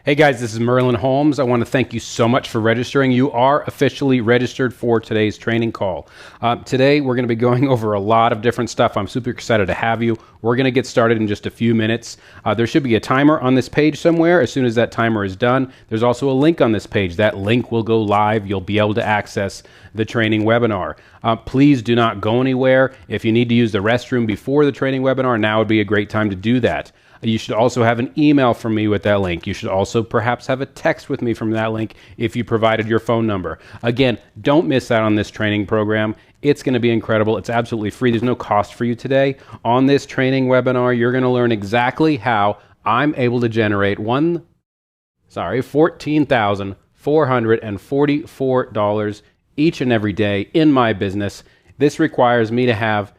Hey guys, this is Merlin Holmes. I want to thank you so much for registering. You are officially registered for today's training call. Today we're going to be going over a lot of different stuff. I'm super excited to have you. We're going to get started in just a few minutes. There should be a timer on this page somewhere. As soon as that timer is done, there's also a link on this page. That link will go live. You'll be able to access the training webinar. Please do not go anywhere. If you need to use the restroom before the training webinar, now would be a great time to do that. You should also have an email from me with that link. You should also perhaps have a text with me from that link if you provided your phone number. Again, don't miss out on this training program. It's going to be incredible. It's absolutely free. There's no cost for you today. On this training webinar, you're going to learn exactly how I'm able to generate $14,444 each and every day in my business. This requires me to have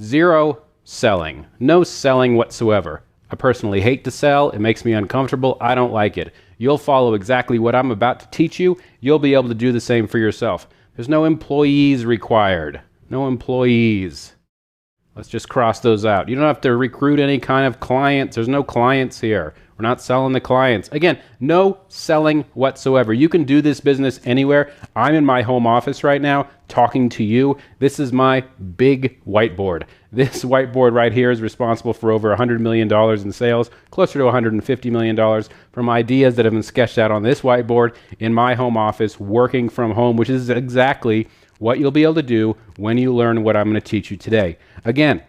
zero selling, no selling whatsoever. I personally hate to sell. It makes me uncomfortable. I don't like it. You'll follow exactly what I'm about to teach you. You'll be able to do the same for yourself. There's no employees required. No employees. Let's just cross those out. You don't have to recruit any kind of clients. There's no clients here. We're not selling the clients. Again, no selling whatsoever. You can do this business anywhere. I'm in my home office right now talking to you. This is my big whiteboard. This whiteboard right here is responsible for over $100 million in sales, closer to $150 million from ideas that have been sketched out on this whiteboard in my home office, working from home, which is exactly what you'll be able to do when you learn what I'm going to teach you today. Again,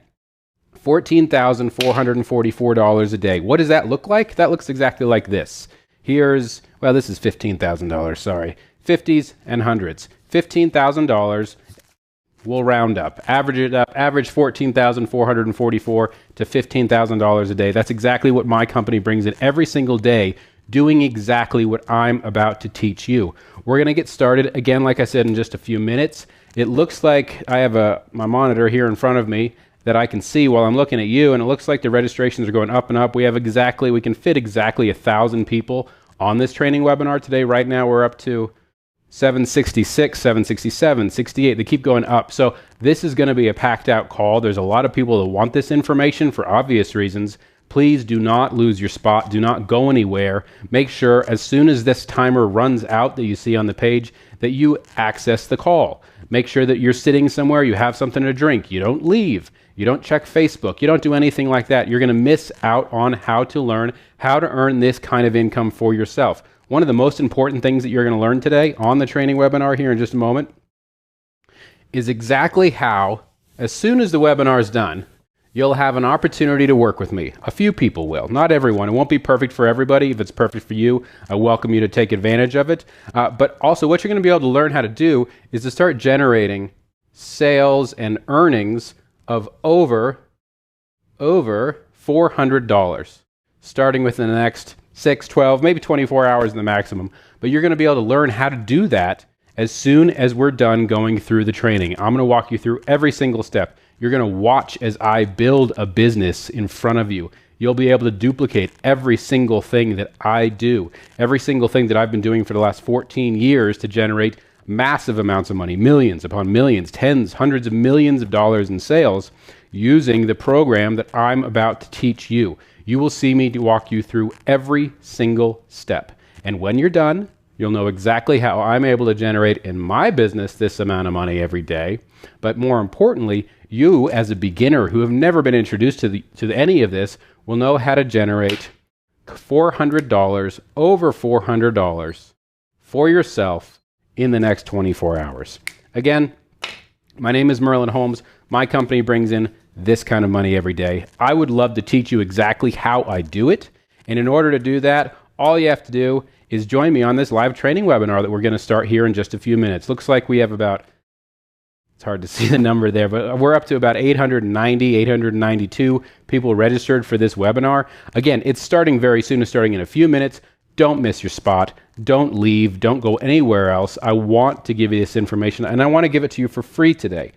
$14,444 a day. What does that look like? That looks exactly like this. This is $15,000, sorry. 50s and hundreds. $15,000, we'll round up. Average it up, average $14,444 to $15,000 a day. That's exactly what my company brings in every single day, doing exactly what I'm about to teach you. We're going to get started, again, like I said, in just a few minutes. It looks like I have my monitor here in front of me that I can see while I'm looking at you, and it looks like the registrations are going up and up. We can fit exactly 1,000 people on this training webinar today. Right now we're up to 766, 767, 68. They keep going up. So this is going to be a packed out call. There's a lot of people that want this information for obvious reasons. Please do not lose your spot. Do not go anywhere. Make sure as soon as this timer runs out that you see on the page that you access the call. Make sure that you're sitting somewhere, you have something to drink. You don't leave. You don't check Facebook. You don't do anything like that. You're going to miss out on how to learn how to earn this kind of income for yourself. One of the most important things that you're going to learn today on the training webinar here in just a moment is exactly how, as soon as the webinar is done, you'll have an opportunity to work with me. A few people will, not everyone. It won't be perfect for everybody. If it's perfect for you, I welcome you to take advantage of it. But also what you're going to be able to learn how to do is to start generating sales and earnings of over $400, starting within the next 6, 12, maybe 24 hours in the maximum. But you're going to be able to learn how to do that as soon as we're done going through the training. I'm going to walk you through every single step. You're going to watch as I build a business in front of you. You'll be able to duplicate every single thing that I do, every single thing that I've been doing for the last 14 years to generate massive amounts of money, millions upon millions, tens, hundreds of millions of dollars in sales using the program that I'm about to teach you. You will see me walk you through every single step. And when you're done, you'll know exactly how I'm able to generate in my business this amount of money every day. But more importantly, you as a beginner who have never been introduced to any of this will know how to generate $400, over $400 for yourself in the next 24 hours. Again, my name is Merlin Holmes. My company brings in this kind of money every day. I would love to teach you exactly how I do it. And in order to do that, all you have to do is join me on this live training webinar that we're going to start here in just a few minutes. Looks like we have about, it's hard to see the number there, but we're up to about 892 people registered for this webinar. Again, it's starting very soon. It's starting in a few minutes. Don't miss your spot. Don't leave. Don't go anywhere else. I want to give you this information, and I want to give it to you for free today.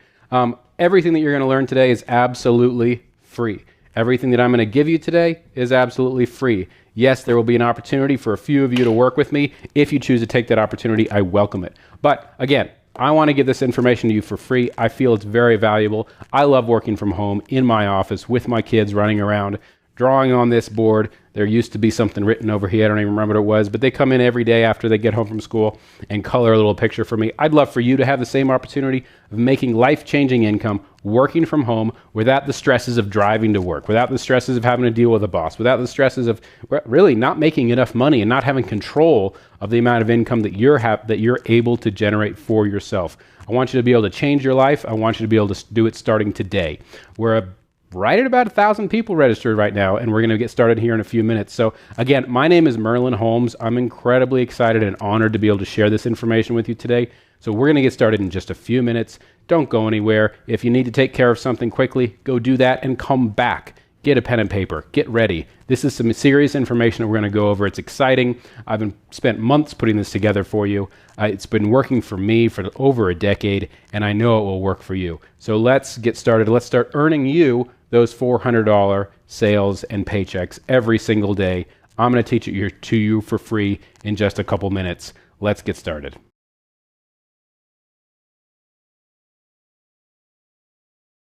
Everything that you're going to learn today is absolutely free. Everything that I'm going to give you today is absolutely free. Yes, there will be an opportunity for a few of you to work with me. If you choose to take that opportunity, I welcome it. But again, I want to give this information to you for free. I feel it's very valuable. I love working from home in my office with my kids running around, drawing on this board, There used to be something written over here. I don't even remember what it was, but they come in every day after they get home from school and color a little picture for me. I'd love for you to have the same opportunity of making life-changing income, working from home without the stresses of driving to work, without the stresses of having to deal with a boss, without the stresses of really not making enough money and not having control of the amount of income that you're able to generate for yourself. I want you to be able to change your life. I want you to be able to do it starting today. We're right at about 1,000 people registered right now, and we're going to get started here in a few minutes. So again, my name is Merlin Holmes. I'm incredibly excited and honored to be able to share this information with you today. So we're going to get started in just a few minutes. Don't go anywhere. If you need to take care of something quickly, go do that and come back. Get a pen and paper. Get ready. This is some serious information that we're going to go over. It's exciting. I've spent months putting this together for you. It's been working for me for over a decade, and I know it will work for you. So let's get started. Let's start earning you those $400 sales and paychecks every single day. I'm going to teach it to you for free in just a couple minutes. Let's get started.